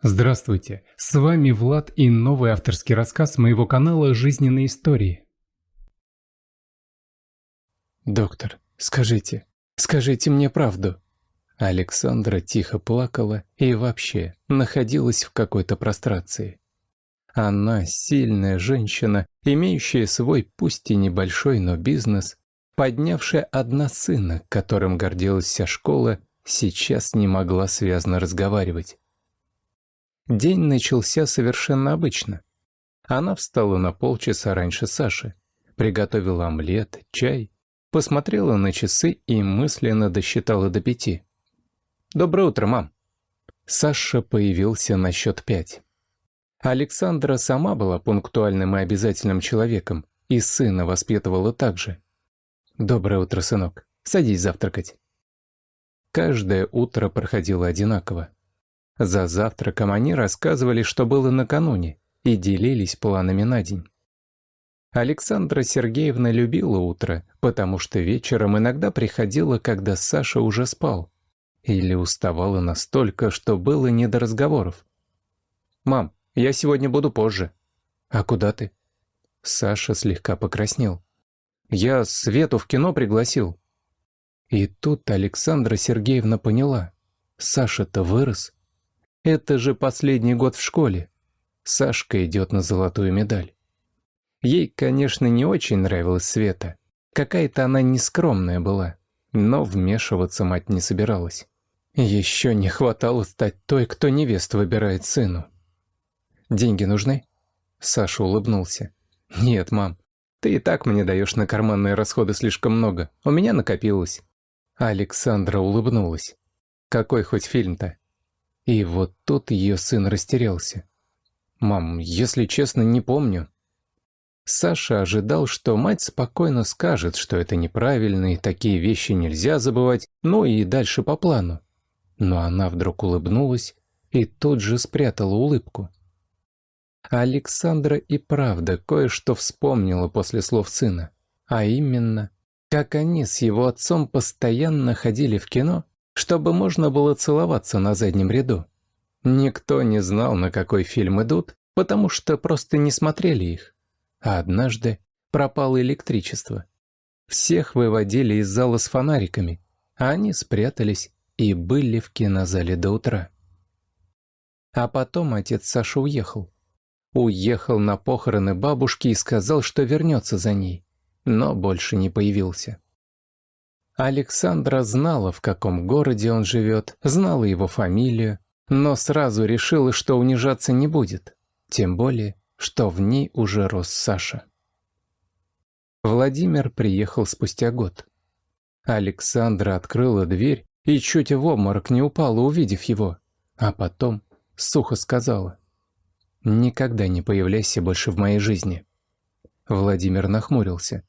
Здравствуйте, с вами Влад и новый авторский рассказ моего канала «Жизненные истории». «Доктор, скажите мне правду». Александра тихо плакала и вообще находилась в какой-то прострации. Она сильная женщина, имеющая свой пусть и небольшой, но бизнес, поднявшая одна сына, которым гордилась вся школа, сейчас не могла связно разговаривать. День начался совершенно обычно. Она встала на полчаса раньше Саши, приготовила омлет, чай, посмотрела на часы и мысленно досчитала до 5. «Доброе утро, мам!» Саша появился на счет 5. Александра сама была пунктуальным и обязательным человеком, и сына воспитывала так же. «Доброе утро, сынок. Садись завтракать». Каждое утро проходило одинаково. За завтраком они рассказывали, что было накануне, и делились планами на день. Александра Сергеевна любила утро, потому что вечером иногда приходила, когда Саша уже спал, или уставала настолько, что было не до разговоров. «Мам, я сегодня буду позже». «А куда ты?» Саша слегка покраснел. «Я Свету в кино пригласил». И тут Александра Сергеевна поняла. Саша-то вырос. Это же последний год в школе. Сашка идет на золотую медаль. Ей, конечно, не очень нравилась Света. Какая-то она нескромная была. Но вмешиваться мать не собиралась. Еще не хватало стать той, кто невесту выбирает сыну. «Деньги нужны?» Саша улыбнулся. «Нет, мам, ты и так мне даешь на карманные расходы слишком много. У меня накопилось». Александра улыбнулась. «Какой хоть фильм-то?» И вот тут ее сын растерялся. «Мам, если честно, не помню». Саша ожидал, что мать спокойно скажет, что это неправильно и такие вещи нельзя забывать, ну и дальше по плану. Но она вдруг улыбнулась и тут же спрятала улыбку. Александра и правда кое-что вспомнила после слов сына, а именно, как они с его отцом постоянно ходили в кино, чтобы можно было целоваться на заднем ряду. Никто не знал, на какой фильм идут, потому что просто не смотрели их. А однажды пропало электричество. Всех выводили из зала с фонариками, а они спрятались и были в кинозале до утра. А потом отец Саши уехал. Уехал на похороны бабушки и сказал, что вернется за ней, но больше не появился. Александра знала, в каком городе он живет, знала его фамилию, но сразу решила, что унижаться не будет, тем более, что в ней уже рос Саша. Владимир приехал спустя год. Александра открыла дверь и чуть в обморок не упала, увидев его, а потом сухо сказала: «Никогда не появляйся больше в моей жизни». Владимир нахмурился.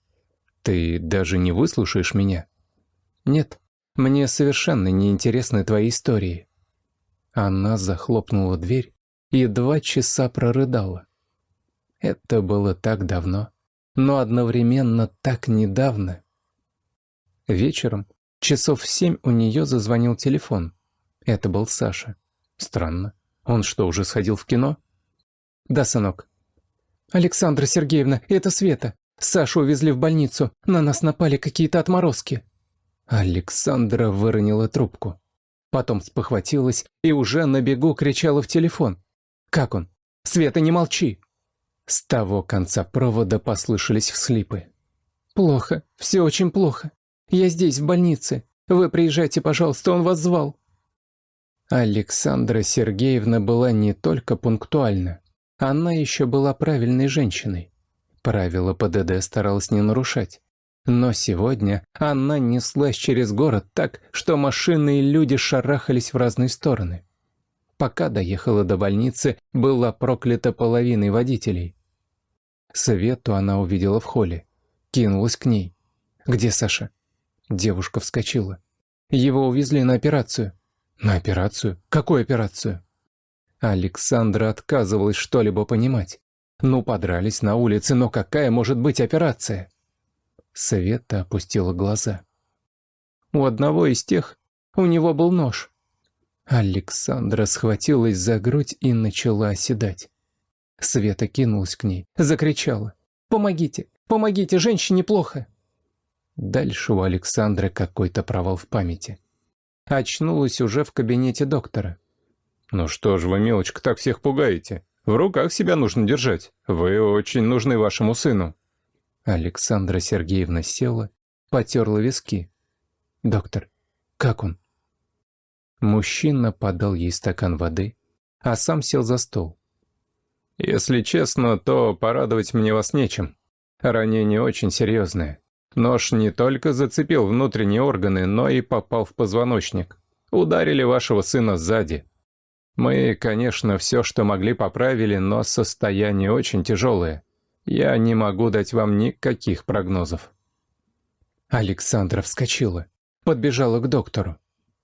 «Ты даже не выслушаешь меня?» «Нет, мне совершенно не интересны твои истории». Она захлопнула дверь и 2 часа прорыдала. Это было так давно, но одновременно так недавно. Вечером, часов в 7 у нее зазвонил телефон. Это был Саша. Странно, он что, уже сходил в кино? «Да, сынок». «Александра Сергеевна, это Света. Сашу увезли в больницу, на нас напали какие-то отморозки». Александра выронила трубку. Потом спохватилась и уже на бегу кричала в телефон. «Как он? Света, не молчи!» С того конца провода послышались всхлипы. «Плохо, все очень плохо. Я здесь, в больнице. Вы приезжайте, пожалуйста, он вас звал». Александра Сергеевна была не только пунктуальна, она еще была правильной женщиной. Правила ПДД старалась не нарушать. Но сегодня она неслась через город так, что машины и люди шарахались в разные стороны. Пока доехала до больницы, была проклята половиной водителей. Свету она увидела в холле. Кинулась к ней. «Где Саша?» Девушка вскочила. «Его увезли на операцию». «На операцию? Какую операцию?» Александра отказывалась что-либо понимать. Ну, подрались на улице, но какая может быть операция? Света опустила глаза. «У одного из тех, у него был нож». Александра схватилась за грудь и начала оседать. Света кинулась к ней, закричала: «Помогите! Помогите! Женщине плохо!» Дальше у Александры какой-то провал в памяти. Очнулась уже в кабинете доктора. «Ну что ж вы, милочка, так всех пугаете? В руках себя нужно держать. Вы очень нужны вашему сыну». Александра Сергеевна села, потерла виски. «Доктор, как он?» Мужчина подал ей стакан воды, а сам сел за стол. «Если честно, то порадовать мне вас нечем. Ранение очень серьезное. Нож не только зацепил внутренние органы, но и попал в позвоночник. Ударили вашего сына сзади. Мы, конечно, все, что могли, поправили, но состояние очень тяжелое. Я не могу дать вам никаких прогнозов». Александра вскочила, подбежала к доктору.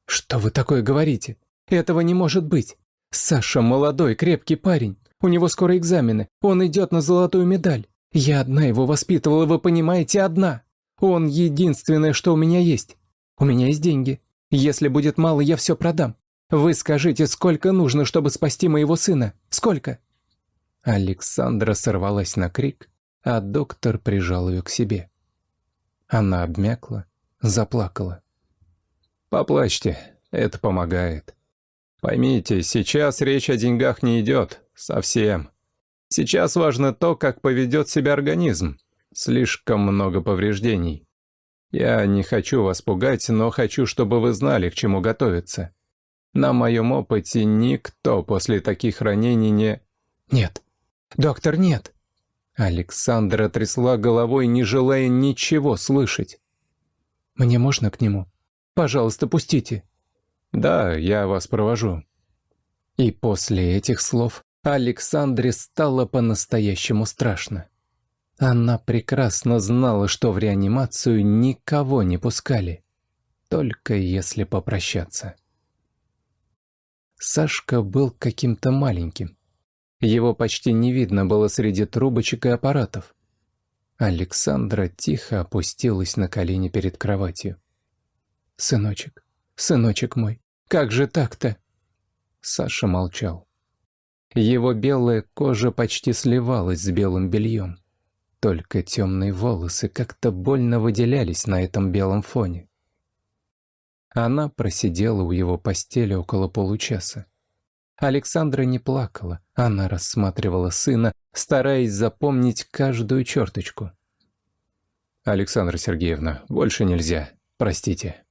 «Что вы такое говорите? Этого не может быть. Саша молодой, крепкий парень. У него скоро экзамены. Он идет на золотую медаль. Я одна его воспитывала, вы понимаете, одна. Он единственное, что у меня есть. У меня есть деньги. Если будет мало, я все продам. Вы скажите, сколько нужно, чтобы спасти моего сына? Сколько?» Александра сорвалась на крик, а доктор прижал ее к себе. Она обмякла, заплакала. «Поплачьте, это помогает. Поймите, сейчас речь о деньгах не идет. Совсем. Сейчас важно то, как поведет себя организм. Слишком много повреждений. Я не хочу вас пугать, но хочу, чтобы вы знали, к чему готовиться. На моем опыте никто после таких ранений не...» «Нет, доктор, нет!» Александра трясла головой, не желая ничего слышать. «Мне можно к нему? Пожалуйста, пустите!» «Да, я вас провожу». И после этих слов Александре стало по-настоящему страшно. Она прекрасно знала, что в реанимацию никого не пускали, только если попрощаться. Сашка был каким-то маленьким. Его почти не видно было среди трубочек и аппаратов. Александра тихо опустилась на колени перед кроватью. «Сыночек, сыночек мой, как же так-то?» Саша молчал. Его белая кожа почти сливалась с белым бельем. Только темные волосы как-то больно выделялись на этом белом фоне. Она просидела у его постели около получаса. Александра не плакала, она рассматривала сына, стараясь запомнить каждую черточку. «Александра Сергеевна, больше нельзя. Простите».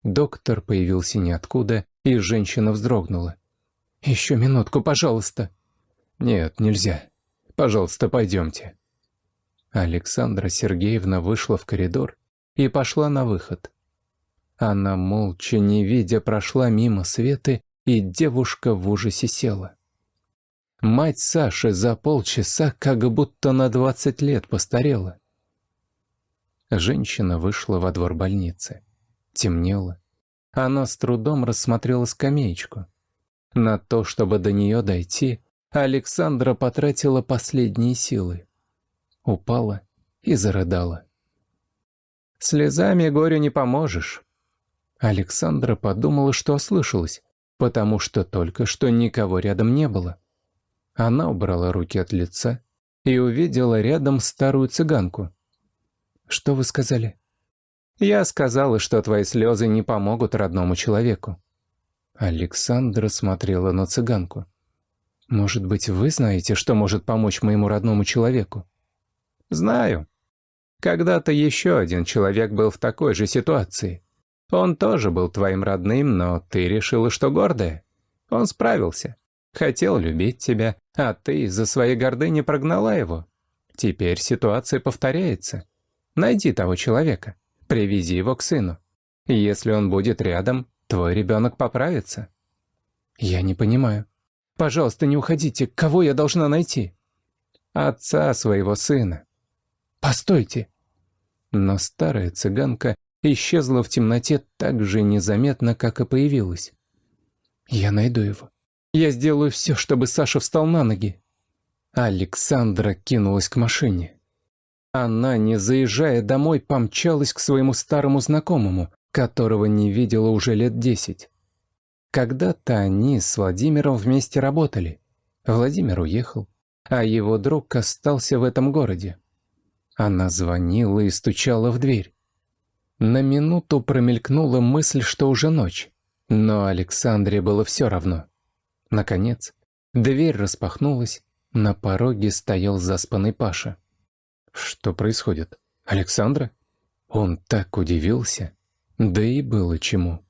Доктор появился ниоткуда, и женщина вздрогнула. «Еще минутку, пожалуйста». «Нет, нельзя. Пожалуйста, пойдемте». Александра Сергеевна вышла в коридор и пошла на выход. Она, молча, не видя, прошла мимо Светы, и девушка в ужасе села. Мать Саши за полчаса как будто на 20 лет постарела. Женщина вышла во двор больницы. Темнело. Она с трудом рассмотрела скамеечку. На то, чтобы до нее дойти, Александра потратила последние силы. Упала и зарыдала. Слезами горю не поможешь. Александра подумала, что ослышалась, потому что только что никого рядом не было. Она убрала руки от лица и увидела рядом старую цыганку. «Что вы сказали?» «Я сказала, что твои слезы не помогут родному человеку». Александра смотрела на цыганку. «Может быть, вы знаете, что может помочь моему родному человеку?» «Знаю. Когда-то еще один человек был в такой же ситуации. Он тоже был твоим родным, но ты решила, что гордая. Он справился. Хотел любить тебя, а ты из-за своей гордыни прогнала его. Теперь ситуация повторяется. Найди того человека, привези его к сыну. Если он будет рядом, твой ребенок поправится». «Я не понимаю. Пожалуйста, не уходите. Кого я должна найти?» «Отца своего сына». «Постойте!» Но старая цыганка исчезла в темноте так же незаметно, как и появилась. «Я найду его. Я сделаю все, чтобы Саша встал на ноги». Александра кинулась к машине. Она, не заезжая домой, помчалась к своему старому знакомому, которого не видела уже лет 10. Когда-то они с Владимиром вместе работали. Владимир уехал, а его друг остался в этом городе. Она звонила и стучала в дверь. На минуту промелькнула мысль, что уже ночь, но Александре было все равно. Наконец, дверь распахнулась, на пороге стоял заспанный Паша. Что происходит? Александра? Он так удивился. Да и было чему.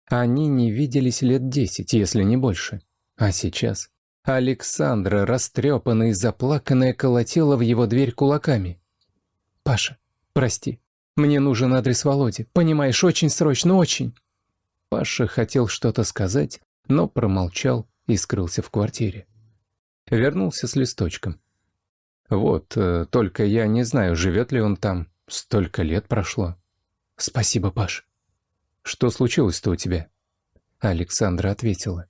Они не виделись лет 10, если не больше. А сейчас Александра, растрепанная и заплаканная, колотила в его дверь кулаками. «Паша, прости, мне нужен адрес Володи. Понимаешь, очень срочно, очень». Паша хотел что-то сказать, но промолчал и скрылся в квартире. Вернулся с листочком. «Вот, только я не знаю, живет ли он там. Столько лет прошло». «Спасибо, Паш». «Что случилось-то у тебя?» Александра ответила.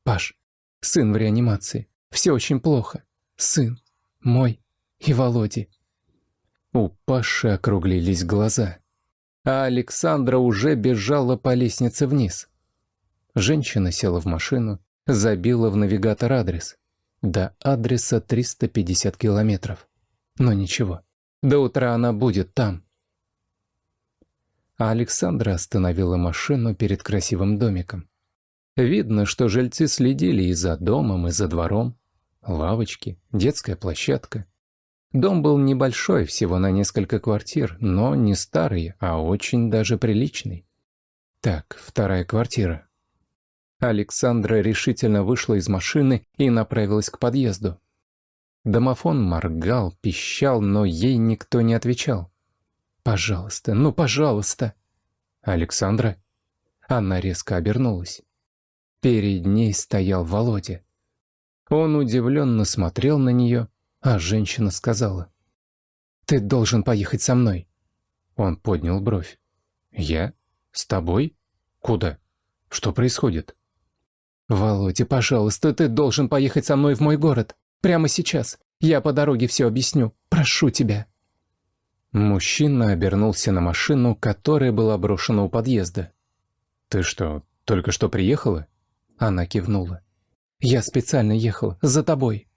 «Паш, сын в реанимации. Все очень плохо. Сын мой и Володи». У Паши округлились глаза, а Александра уже бежала по лестнице вниз. Женщина села в машину, забила в навигатор адрес. До адреса 350 километров. Но ничего, до утра она будет там. А Александра остановила машину перед красивым домиком. Видно, что жильцы следили и за домом, и за двором. Лавочки, детская площадка. Дом был небольшой, всего на несколько квартир, но не старый, а очень даже приличный. Так, вторая квартира. Александра решительно вышла из машины и направилась к подъезду. Домофон моргал, пищал, но ей никто не отвечал. «Пожалуйста, ну пожалуйста!» «Александра?» Она резко обернулась. Перед ней стоял Володя. Он удивленно смотрел на нее, а женщина сказала: «Ты должен поехать со мной». Он поднял бровь. «Я? С тобой? Куда? Что происходит?» «Володя, пожалуйста, ты должен поехать со мной в мой город. Прямо сейчас. Я по дороге все объясню. Прошу тебя». Мужчина обернулся на машину, которая была брошена у подъезда. «Ты что, только что приехала?» Она кивнула. «Я специально ехала. За тобой».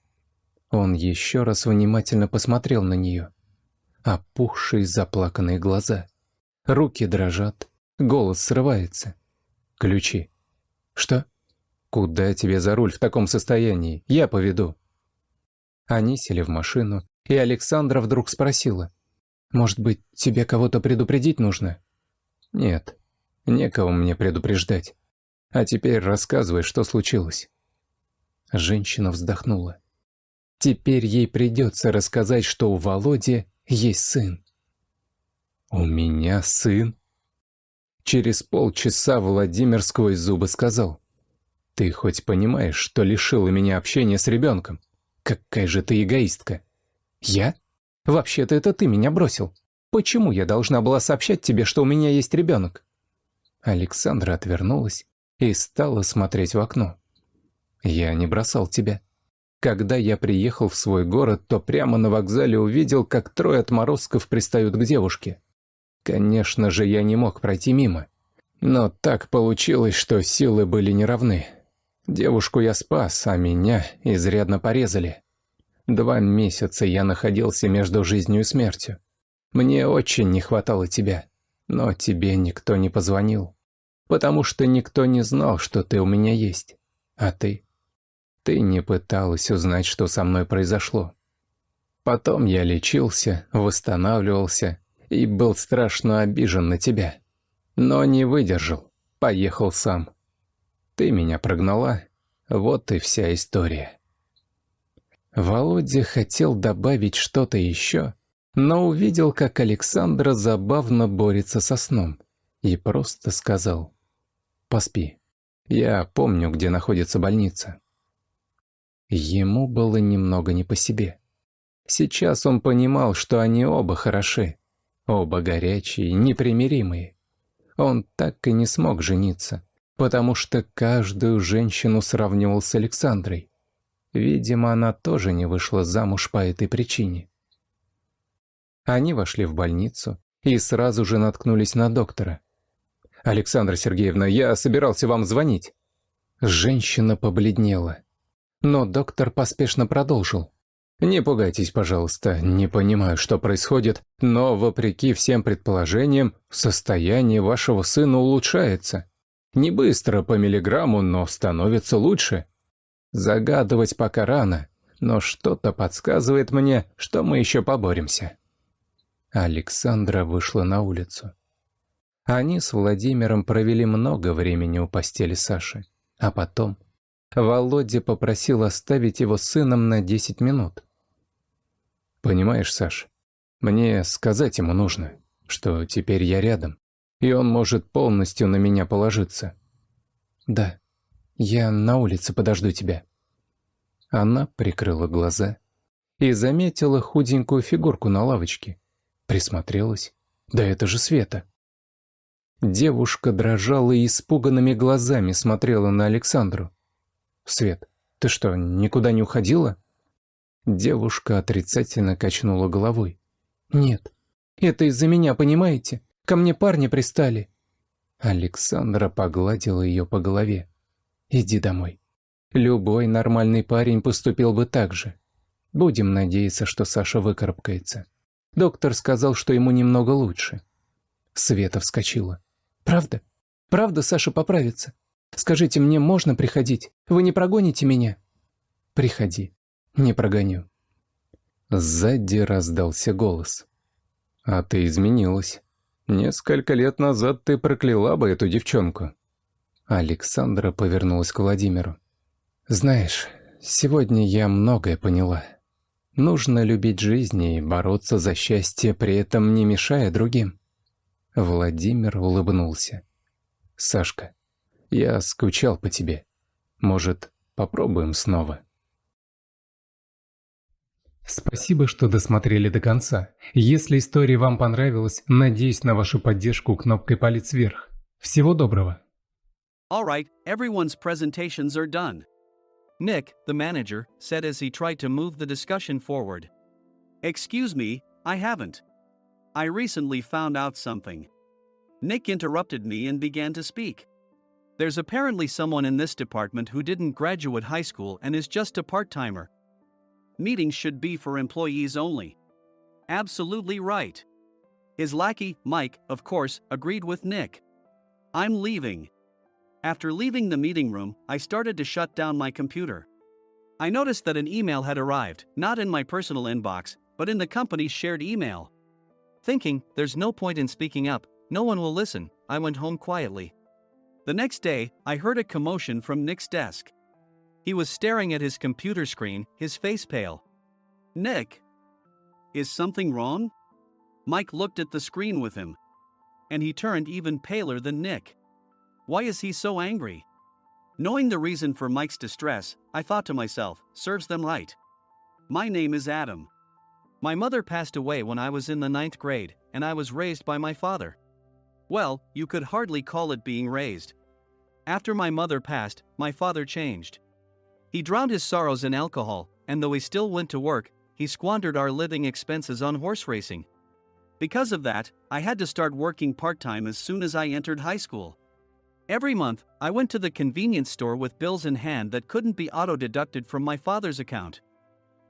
Он еще раз внимательно посмотрел на нее. Опухшие заплаканные глаза. Руки дрожат. Голос срывается. «Ключи». «Что?» «Куда тебе за руль в таком состоянии? Я поведу». Они сели в машину, и Александра вдруг спросила: «Может быть, тебе кого-то предупредить нужно?» «Нет, некого мне предупреждать. А теперь рассказывай, что случилось». Женщина вздохнула. Теперь ей придется рассказать, что у Володи есть сын. «У меня сын?» Через полчаса Владимир сквозь зубы сказал: «Ты хоть понимаешь, что лишила меня общения с ребенком? Какая же ты эгоистка!» «Я? Вообще-то это ты меня бросил. Почему я должна была сообщать тебе, что у меня есть ребенок?» Александра отвернулась и стала смотреть в окно. «Я не бросал тебя. Когда я приехал в свой город, то прямо на вокзале увидел, как 3 отморозков пристают к девушке. Конечно же, я не мог пройти мимо. Но так получилось, что силы были неравны. Девушку я спас, а меня изрядно порезали. 2 месяца я находился между жизнью и смертью. Мне очень не хватало тебя, но тебе никто не позвонил, потому что никто не знал, что ты у меня есть. А ты? Ты не пыталась узнать, что со мной произошло. Потом я лечился, восстанавливался и был страшно обижен на тебя. Но не выдержал, поехал сам. Ты меня прогнала, вот и вся история». Володя хотел добавить что-то еще, но увидел, как Александра забавно борется со сном, и просто сказал: «Поспи, я помню, где находится больница». Ему было немного не по себе. Сейчас он понимал, что они оба хороши, оба горячие, непримиримые. Он так и не смог жениться, потому что каждую женщину сравнивал с Александрой. Видимо, она тоже не вышла замуж по этой причине. Они вошли в больницу и сразу же наткнулись на доктора. «Александра Сергеевна, я собирался вам звонить». Женщина побледнела. Но доктор поспешно продолжил. «Не пугайтесь, пожалуйста, не понимаю, что происходит, но, вопреки всем предположениям, состояние вашего сына улучшается. Не быстро, по миллиграмму, но становится лучше. Загадывать пока рано, но что-то подсказывает мне, что мы еще поборемся». Александра вышла на улицу. Они с Владимиром провели много времени у постели Саши, а потом Володя попросил оставить его с сыном на 10 минут. «Понимаешь, Саш, мне сказать ему нужно, что теперь я рядом, и он может полностью на меня положиться». «Да, я на улице подожду тебя». Она прикрыла глаза и заметила худенькую фигурку на лавочке. Присмотрелась. «Да это же Света». Девушка дрожала и испуганными глазами смотрела на Александру. «Свет, ты что, никуда не уходила?» Девушка отрицательно качнула головой. «Нет, это из-за меня, понимаете? Ко мне парни пристали». Александра погладила ее по голове. «Иди домой. Любой нормальный парень поступил бы так же. Будем надеяться, что Саша выкарабкается. Доктор сказал, что ему немного лучше». Света вскочила. «Правда? Правда Саша поправится? Скажите, мне можно приходить? Вы не прогоните меня?» «Приходи. Не прогоню». Сзади раздался голос. «А ты изменилась. Несколько лет назад ты прокляла бы эту девчонку». Александра повернулась к Владимиру. «Знаешь, сегодня я многое поняла. Нужно любить жизнь и бороться за счастье, при этом не мешая другим». Владимир улыбнулся. «Сашка, я скучал по тебе. Может, попробуем снова?» Спасибо, что досмотрели до конца. Если история вам понравилась, надеюсь на вашу поддержку кнопкой палец вверх. Всего доброго. All right, everyone's presentations are done. Nick, the manager, said as he tried to move the discussion forward. Excuse me, I haven't. I recently found out something. Nick interrupted me and began to speak. There's apparently someone in this department who didn't graduate high school and is just a part-timer. Meetings should be for employees only. Absolutely right. His lackey, Mike, of course, agreed with Nick. I'm leaving. After leaving the meeting room, I started to shut down my computer. I noticed that an email had arrived, not in my personal inbox, but in the company's shared email. Thinking, there's no point in speaking up, no one will listen, I went home quietly. The next day, I heard a commotion from Nick's desk. He was staring at his computer screen, his face pale. Nick! Is something wrong? Mike looked at the screen with him. And he turned even paler than Nick. Why is he so angry? Knowing the reason for Mike's distress, I thought to myself, serves them right. My name is Adam. My mother passed away when I was in the 9th grade, and I was raised by my father. Well, you could hardly call it being raised. After my mother passed, my father changed. He drowned his sorrows in alcohol, and though he still went to work, he squandered our living expenses on horse racing. Because of that, I had to start working part-time as soon as I entered high school. Every month, I went to the convenience store with bills in hand that couldn't be auto-deducted from my father's account.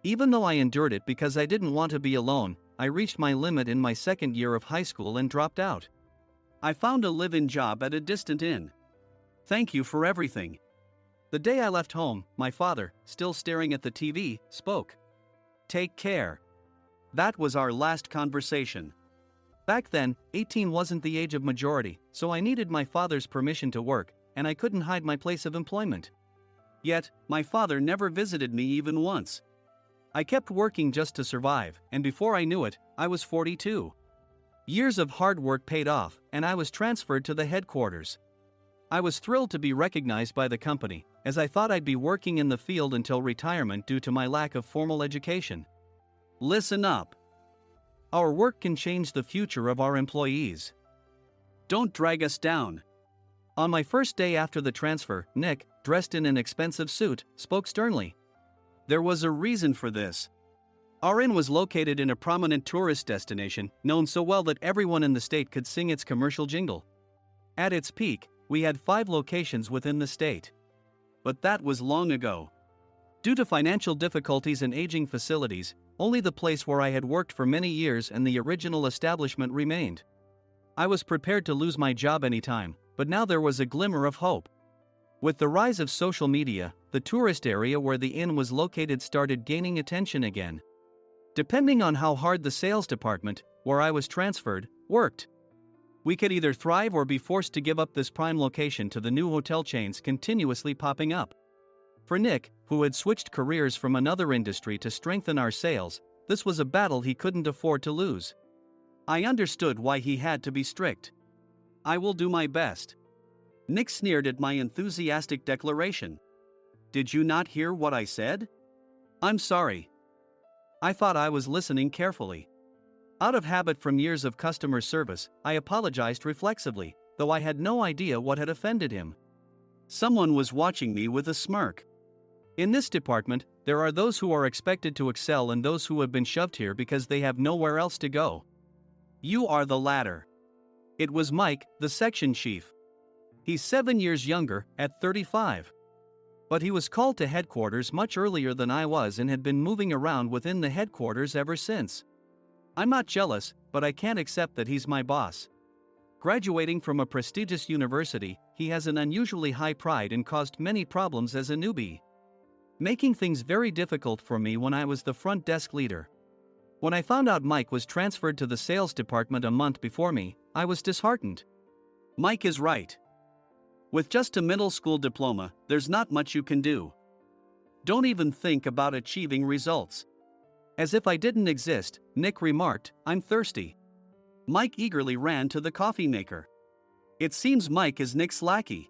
Even though I endured it because I didn't want to be alone, I reached my limit in my second year of high school and dropped out. I found a live-in job at a distant inn. Thank you for everything. The day I left home, my father, still staring at the TV, spoke. Take care. That was our last conversation. Back then, 18 wasn't the age of majority, so I needed my father's permission to work, and I couldn't hide my place of employment. Yet, my father never visited me even once. I kept working just to survive, and before I knew it, I was 42. Years of hard work paid off, and I was transferred to the headquarters. I was thrilled to be recognized by the company, as I thought I'd be working in the field until retirement due to my lack of formal education. Listen up. Our work can change the future of our employees. Don't drag us down. On my first day after the transfer, Nick, dressed in an expensive suit, spoke sternly. There was a reason for this. Our inn was located in a prominent tourist destination, known so well that everyone in the state could sing its commercial jingle. At its peak, we had 5 locations within the state. but that was long ago. Due to financial difficulties and aging facilities, only the place where I had worked for many years and the original establishment remained. I was prepared to lose my job anytime, but now there was a glimmer of hope. With the rise of social media, the tourist area where the inn was located started gaining attention again. Depending on how hard the sales department, where I was transferred, worked, we could either thrive or be forced to give up this prime location to the new hotel chains continuously popping up. For Nick, who had switched careers from another industry to strengthen our sales, this was a battle he couldn't afford to lose. I understood why he had to be strict. "I will do my best." Nick sneered at my enthusiastic declaration. "Did you not hear what I said?" "I'm sorry." I thought I was listening carefully. Out of habit from years of customer service, I apologized reflexively, though I had no idea what had offended him. Someone was watching me with a smirk. In this department, there are those who are expected to excel and those who have been shoved here because they have nowhere else to go. You are the latter. It was Mike, the section chief. He's 7 years younger, at 35. But he was called to headquarters much earlier than I was and had been moving around within the headquarters ever since. I'm not jealous, but I can't accept that he's my boss. Graduating from a prestigious university, he has an unusually high pride and caused many problems as a newbie, making things very difficult for me when I was the front desk leader. When I found out Mike was transferred to the sales department a month before me, I was disheartened. Mike is right. With just a middle school diploma, there's not much you can do. Don't even think about achieving results. As if I didn't exist, Nick remarked, "I'm thirsty." Mike eagerly ran to the coffee maker. It seems Mike is Nick's lackey.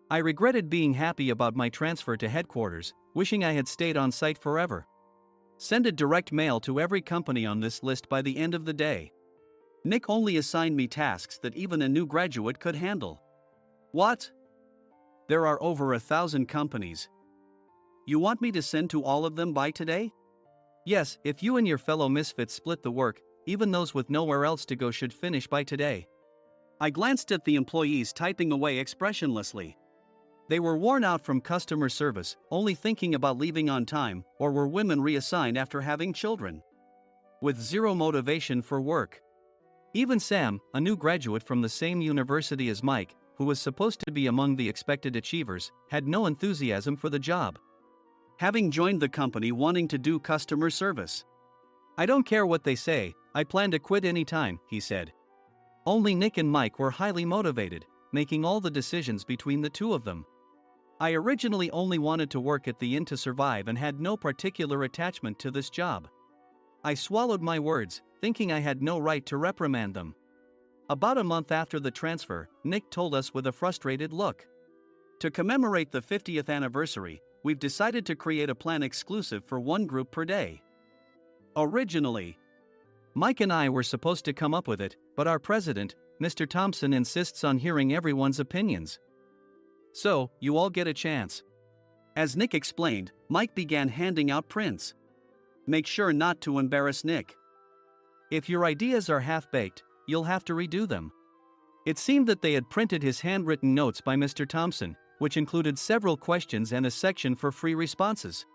I regretted being happy about my transfer to headquarters, wishing I had stayed on site forever. Send a direct mail to every company on this list by the end of the day. Nick only assigned me tasks that even a new graduate could handle. What? There are over 1,000 companies. You want me to send to all of them by today? Yes, if you and your fellow misfits split the work, even those with nowhere else to go should finish by today. I glanced at the employees typing away expressionlessly. They were worn out from customer service, only thinking about leaving on time, or were women reassigned after having children, with zero motivation for work. Even Sam, a new graduate from the same university as Mike, who was supposed to be among the expected achievers, had no enthusiasm for the job, having joined the company wanting to do customer service. "I don't care what they say, I plan to quit anytime," he said. Only Nick and Mike were highly motivated, making all the decisions between the two of them. I originally only wanted to work at the inn to survive and had no particular attachment to this job. I swallowed my words, thinking I had no right to reprimand them. About a month after the transfer, Nick told us with a frustrated look, "To commemorate the 50th anniversary, we've decided to create a plan exclusive for one group per day." Originally, Mike and I were supposed to come up with it, but our president, Mr. Thompson, insists on hearing everyone's opinions. "So, you all get a chance." As Nick explained, Mike began handing out prints. "Make sure not to embarrass Nick. If your ideas are half-baked, you'll have to redo them." It seemed that they had printed his handwritten notes by Mr. Thompson, which included several questions and a section for free responses.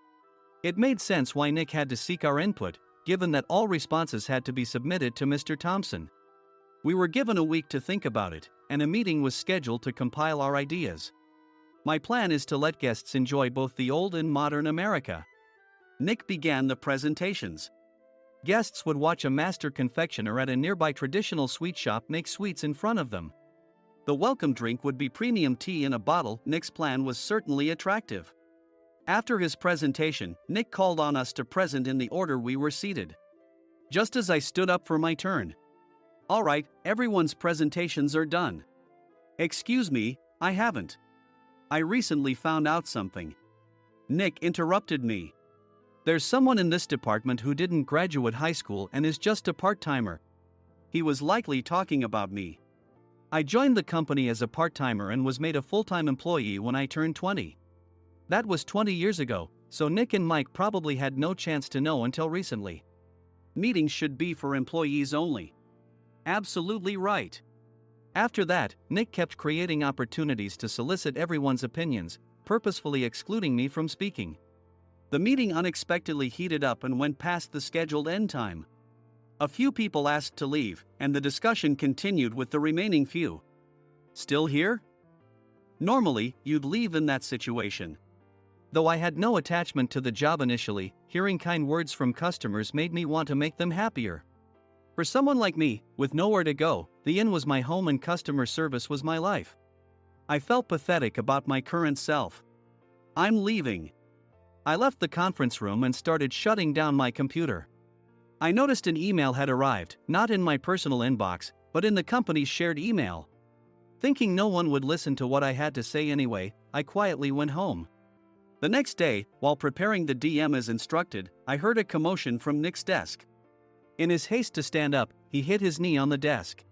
It made sense why Nick had to seek our input, given that all responses had to be submitted to Mr. Thompson. We were given a week to think about it, and a meeting was scheduled to compile our ideas. My plan is to let guests enjoy both the old and modern America. Nick began the presentations. Guests would watch a master confectioner at a nearby traditional sweet shop make sweets in front of them. The welcome drink would be premium tea in a bottle. Nick's plan was certainly attractive. After his presentation, Nick called on us to present in the order we were seated. Just as I stood up for my turn. "All right, everyone's presentations are done." "Excuse me, I haven't. I recently found out something." Nick interrupted me. "There's someone in this department who didn't graduate high school and is just a part-timer." He was likely talking about me. I joined the company as a part-timer and was made a full-time employee when I turned 20. That was 20 years ago, so Nick and Mike probably had no chance to know until recently. Meetings should be for employees only. Absolutely right. After that, Nick kept creating opportunities to solicit everyone's opinions, purposefully excluding me from speaking. The meeting unexpectedly heated up and went past the scheduled end time. A few people asked to leave, and the discussion continued with the remaining few. Still here? Normally, you'd leave in that situation. Though I had no attachment to the job initially, hearing kind words from customers made me want to make them happier. For someone like me, with nowhere to go, the inn was my home and customer service was my life. I felt pathetic about my current self. I'm leaving. I left the conference room and started shutting down my computer. I noticed an email had arrived, not in my personal inbox, but in the company's shared email. Thinking no one would listen to what I had to say anyway, I quietly went home. The next day, while preparing the DM as instructed, I heard a commotion from Nick's desk. In his haste to stand up, he hit his knee on the desk.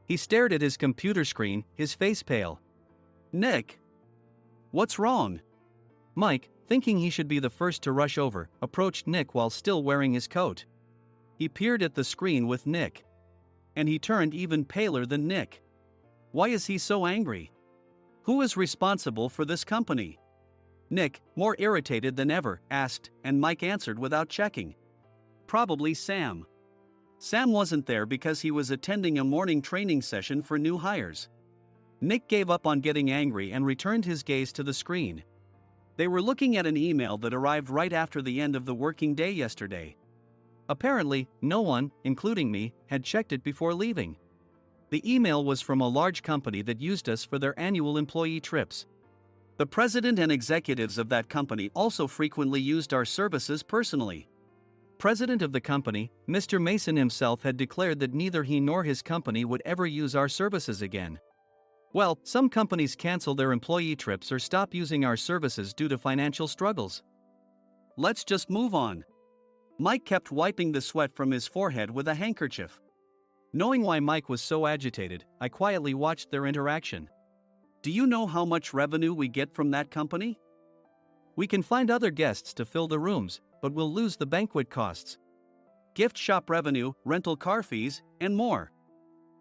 He stared at his computer screen, his face pale. "Nick? What's wrong?" Mike, thinking he should be the first to rush over, approached Nick while still wearing his coat. He peered at the screen with Nick. And he turned even paler than Nick. Why is he so angry? Who is responsible for this company? Nick, more irritated than ever, asked, and Mike answered without checking. Probably Sam. Sam wasn't there because he was attending a morning training session for new hires. Nick gave up on getting angry and returned his gaze to the screen. They were looking at an email that arrived right after the end of the working day yesterday. Apparently, no one, including me, had checked it before leaving. The email was from a large company that used us for their annual employee trips. The president and executives of that company also frequently used our services personally. President of the company, Mr. Mason himself, had declared that neither he nor his company would ever use our services again. Well, some companies cancel their employee trips or stop using our services due to financial struggles. Let's just move on. Mike kept wiping the sweat from his forehead with a handkerchief. Knowing why Mike was so agitated, I quietly watched their interaction. Do you know how much revenue we get from that company? We can find other guests to fill the rooms, but we'll lose the banquet costs, gift shop revenue, rental car fees, and more.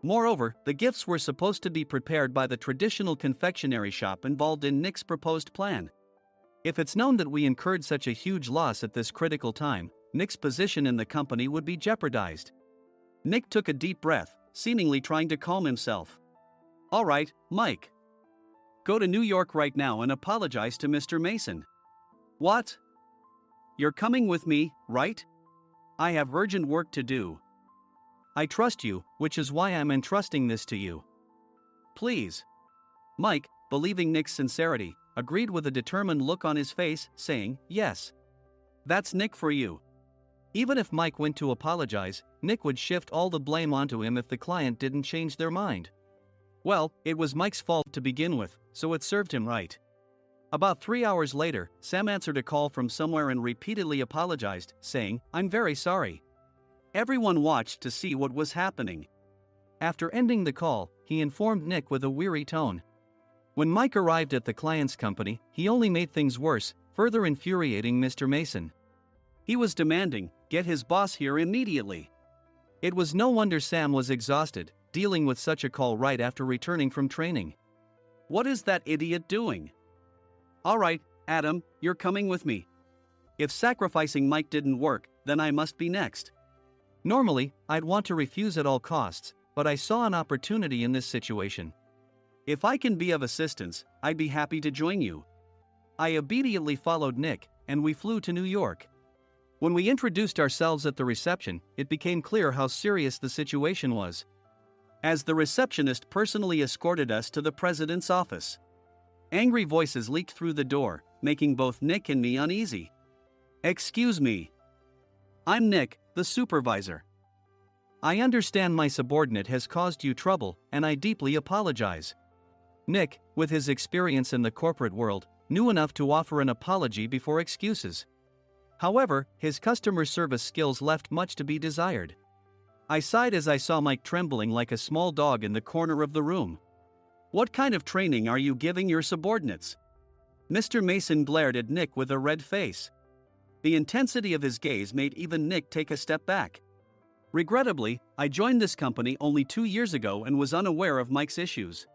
Moreover, the gifts were supposed to be prepared by the traditional confectionery shop involved in Nick's proposed plan. If it's known that we incurred such a huge loss at this critical time, Nick's position in the company would be jeopardized. Nick took a deep breath, seemingly trying to calm himself. All right, Mike. Go to New York right now and apologize to Mr. Mason. What? You're coming with me, right? I have urgent work to do. I trust you, which is why I'm entrusting this to you. Please. Mike, believing Nick's sincerity, agreed with a determined look on his face, saying, yes. That's Nick for you. Even if Mike went to apologize, Nick would shift all the blame onto him if the client didn't change their mind. Well, it was Mike's fault to begin with, so it served him right. About 3 hours later, Sam answered a call from somewhere and repeatedly apologized, saying, I'm very sorry. Everyone watched to see what was happening. After ending the call, he informed Nick with a weary tone. When Mike arrived at the client's company, he only made things worse, further infuriating Mr. Mason. He was demanding, get his boss here immediately. It was no wonder Sam was exhausted, dealing with such a call right after returning from training. What is that idiot doing? All right, Adam, you're coming with me. If sacrificing Mike didn't work, then I must be next. Normally, I'd want to refuse at all costs, but I saw an opportunity in this situation. If I can be of assistance, I'd be happy to join you. I immediately followed Nick, and we flew to New York. When we introduced ourselves at the reception, it became clear how serious the situation was. As the receptionist personally escorted us to the president's office. Angry voices leaked through the door, making both Nick and me uneasy. Excuse me. I'm Nick, the supervisor. I understand my subordinate has caused you trouble, and I deeply apologize. Nick, with his experience in the corporate world, knew enough to offer an apology before excuses. However, his customer service skills left much to be desired. I sighed as I saw Mike trembling like a small dog in the corner of the room. What kind of training are you giving your subordinates? Mr. Mason glared at Nick with a red face. The intensity of his gaze made even Nick take a step back. Regrettably, I joined this company only 2 years ago and was unaware of Mike's issues.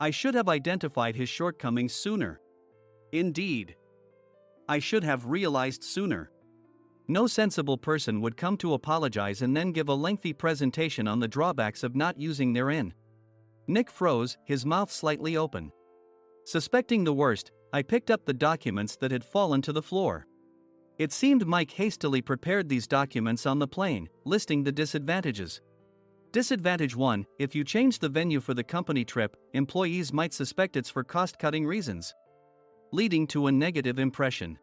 I should have identified his shortcomings sooner. Indeed. I should have realized sooner. No sensible person would come to apologize and then give a lengthy presentation on the drawbacks of not using their inn. Nick froze, his mouth slightly open. Suspecting the worst, I picked up the documents that had fallen to the floor. It seemed Mike hastily prepared these documents on the plane, listing the disadvantages. Disadvantage 1: if you change the venue for the company trip, employees might suspect it's for cost-cutting reasons, leading to a negative impression.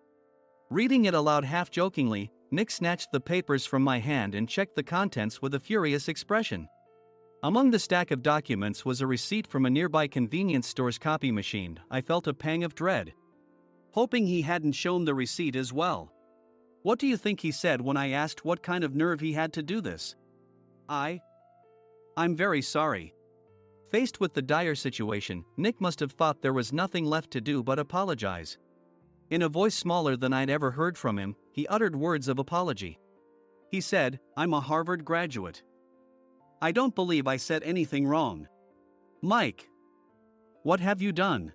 Reading it aloud half-jokingly, Nick snatched the papers from my hand and checked the contents with a furious expression. Among the stack of documents was a receipt from a nearby convenience store's copy machine. I felt a pang of dread, hoping he hadn't shown the receipt as well. What do you think he said when I asked what kind of nerve he had to do this? I'm very sorry. Faced with the dire situation, Nick must have thought there was nothing left to do but apologize. In a voice smaller than I'd ever heard from him, he uttered words of apology. He said, "I'm a Harvard graduate. I don't believe I said anything wrong." Mike! What have you done?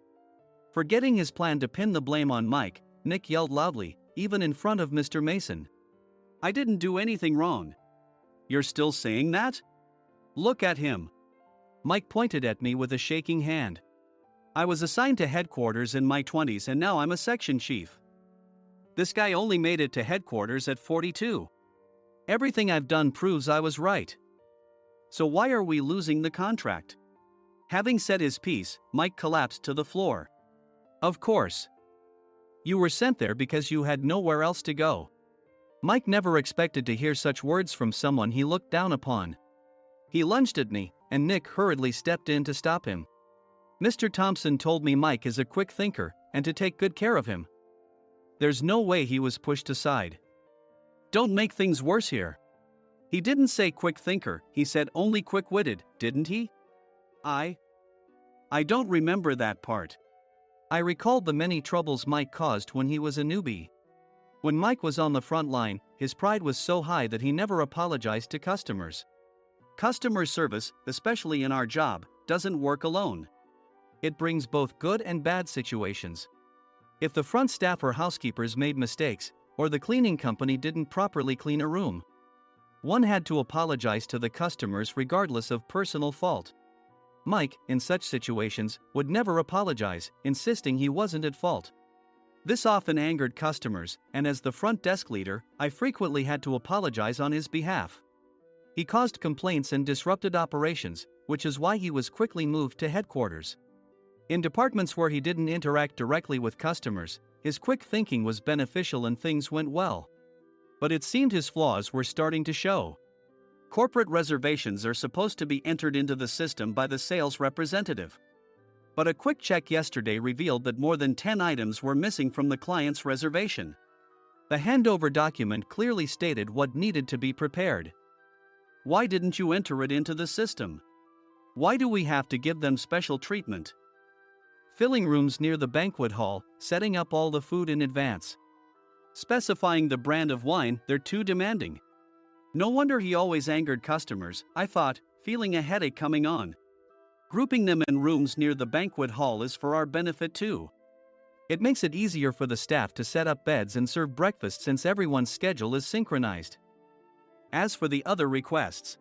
Forgetting his plan to pin the blame on Mike, Nick yelled loudly, even in front of Mr. Mason. "I didn't do anything wrong." "You're still saying that? Look at him." Mike pointed at me with a shaking hand. "I was assigned to headquarters in my 20s and now I'm a section chief. This guy only made it to headquarters at 42. Everything I've done proves I was right. So why are we losing the contract?" Having said his piece, Mike collapsed to the floor. "Of course. You were sent there because you had nowhere else to go." Mike never expected to hear such words from someone he looked down upon. He lunged at me, and Nick hurriedly stepped in to stop him. "Mr. Thompson told me Mike is a quick thinker, and to take good care of him." There's no way he was pushed aside. "Don't make things worse here. He didn't say quick thinker, he said only quick-witted, didn't he?" I don't remember that part. I recalled the many troubles Mike caused when he was a newbie. When Mike was on the front line, his pride was so high that he never apologized to customers. Customer service, especially in our job, doesn't work alone. It brings both good and bad situations. If the front staff or housekeepers made mistakes, or the cleaning company didn't properly clean a room, one had to apologize to the customers regardless of personal fault. Mike, in such situations, would never apologize, insisting he wasn't at fault. This often angered customers, and as the front desk leader, I frequently had to apologize on his behalf. He caused complaints and disrupted operations, which is why he was quickly moved to headquarters. In departments where he didn't interact directly with customers, his quick thinking was beneficial and things went well. But it seemed his flaws were starting to show. Corporate reservations are supposed to be entered into the system by the sales representative. But a quick check yesterday revealed that more than 10 items were missing from the client's reservation. The handover document clearly stated what needed to be prepared. Why didn't you enter it into the system? Why do we have to give them special treatment? Filling rooms near the banquet hall, setting up all the food in advance. Specifying the brand of wine, they're too demanding. No wonder he always angered customers, I thought, feeling a headache coming on. Grouping them in rooms near the banquet hall is for our benefit too. It makes it easier for the staff to set up beds and serve breakfast since everyone's schedule is synchronized. As for the other requests,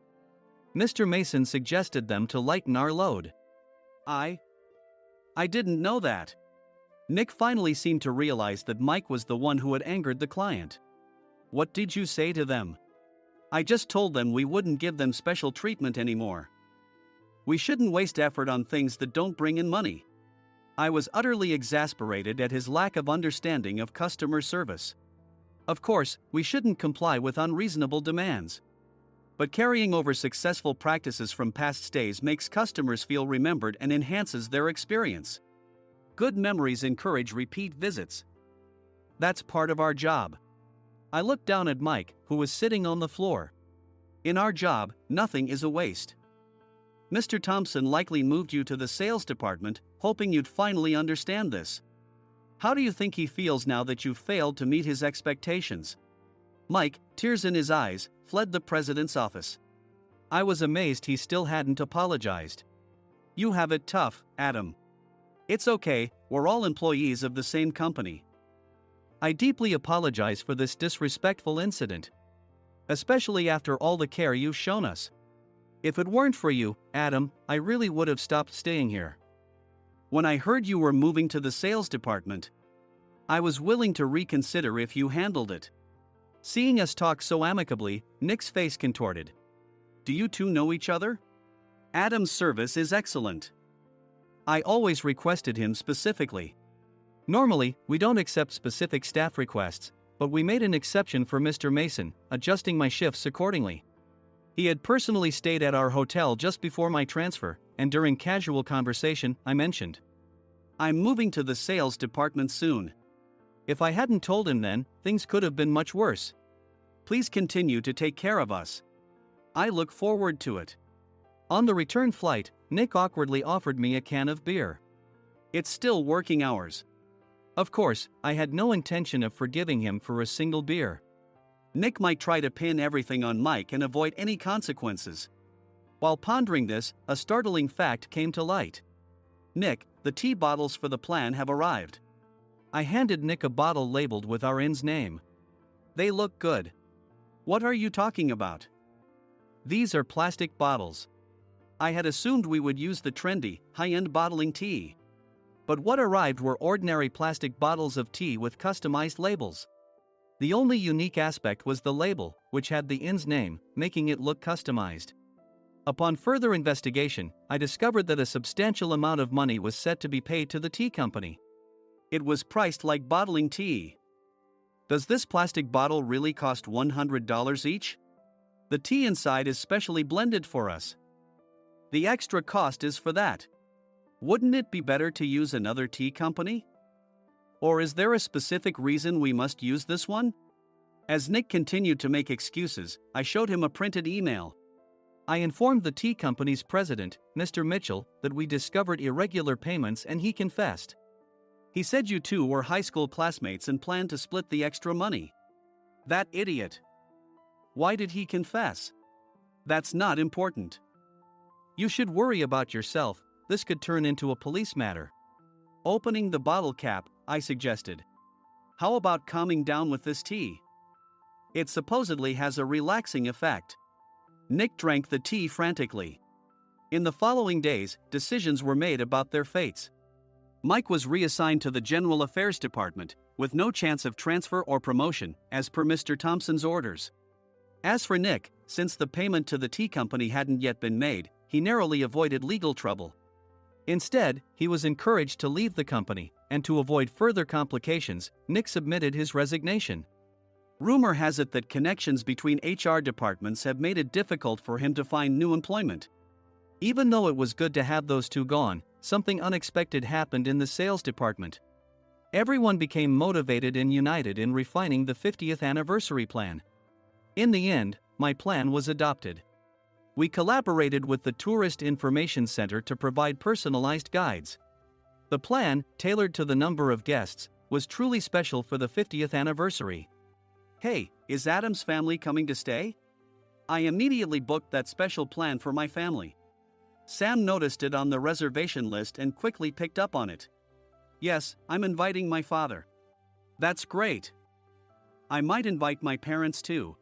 Mr. Mason suggested them to lighten our load. I didn't know that. Nick finally seemed to realize that Mike was the one who had angered the client. What did you say to them? I just told them we wouldn't give them special treatment anymore. We shouldn't waste effort on things that don't bring in money. I was utterly exasperated at his lack of understanding of customer service. Of course, we shouldn't comply with unreasonable demands. But carrying over successful practices from past stays makes customers feel remembered and enhances their experience. Good memories encourage repeat visits. That's part of our job. I looked down at Mike, who was sitting on the floor. In our job, nothing is a waste. Mr. Thompson likely moved you to the sales department, hoping you'd finally understand this. How do you think he feels now that you've failed to meet his expectations? Mike, tears in his eyes, fled the president's office. I was amazed he still hadn't apologized. You have it tough, Adam. It's okay, we're all employees of the same company. I deeply apologize for this disrespectful incident. Especially after all the care you've shown us. If it weren't for you, Adam, I really would have stopped staying here. When I heard you were moving to the sales department, I was willing to reconsider if you handled it. Seeing us talk so amicably, Nick's face contorted. Do you two know each other? Adam's service is excellent. I always requested him specifically. Normally, we don't accept specific staff requests, but we made an exception for Mr. Mason, adjusting my shifts accordingly. He had personally stayed at our hotel just before my transfer, and during casual conversation, I mentioned, I'm moving to the sales department soon. If I hadn't told him then, things could have been much worse. Please continue to take care of us. I look forward to it. On the return flight, Nick awkwardly offered me a can of beer. It's still working hours. Of course, I had no intention of forgiving him for a single beer. Nick might try to pin everything on Mike and avoid any consequences. While pondering this, a startling fact came to light. Nick, the tea bottles for the plan have arrived. I handed Nick a bottle labeled with our inn's name. They look good. What are you talking about? These are plastic bottles. I had assumed we would use the trendy, high-end bottling tea. But what arrived were ordinary plastic bottles of tea with customized labels. The only unique aspect was the label, which had the inn's name, making it look customized. Upon further investigation, I discovered that a substantial amount of money was set to be paid to the tea company. It was priced like bottling tea. Does this plastic bottle really cost $100 each? The tea inside is specially blended for us. The extra cost is for that. Wouldn't it be better to use another tea company? Or is there a specific reason we must use this one? As Nick continued to make excuses, I showed him a printed email. I informed the tea company's president, Mr. Mitchell, that we discovered irregular payments and he confessed. He said you two were high school classmates and planned to split the extra money. That idiot. Why did he confess? That's not important. You should worry about yourself, this could turn into a police matter. Opening the bottle cap, I suggested. How about calming down with this tea? It supposedly has a relaxing effect. Nick drank the tea frantically. In the following days, decisions were made about their fates. Mike was reassigned to the General Affairs Department, with no chance of transfer or promotion, as per Mr. Thompson's orders. As for Nick, since the payment to the tea company hadn't yet been made, he narrowly avoided legal trouble. Instead, he was encouraged to leave the company, and to avoid further complications, Nick submitted his resignation. Rumor has it that connections between HR departments have made it difficult for him to find new employment. Even though it was good to have those two gone, something unexpected happened in the sales department. Everyone became motivated and united in refining the 50th anniversary plan. In the end, my plan was adopted. We collaborated with the Tourist Information Center to provide personalized guides. The plan, tailored to the number of guests, was truly special for the 50th anniversary. Hey, is Adam's family coming to stay? I immediately booked that special plan for my family. Sam noticed it on the reservation list and quickly picked up on it. Yes, I'm inviting my father. That's great. I might invite my parents too.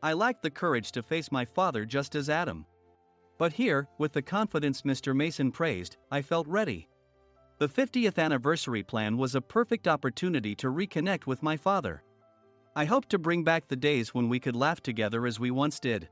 I lacked the courage to face my father just as Adam. But here, with the confidence Mr. Mason praised, I felt ready. The 50th anniversary plan was a perfect opportunity to reconnect with my father. I hoped to bring back the days when we could laugh together as we once did.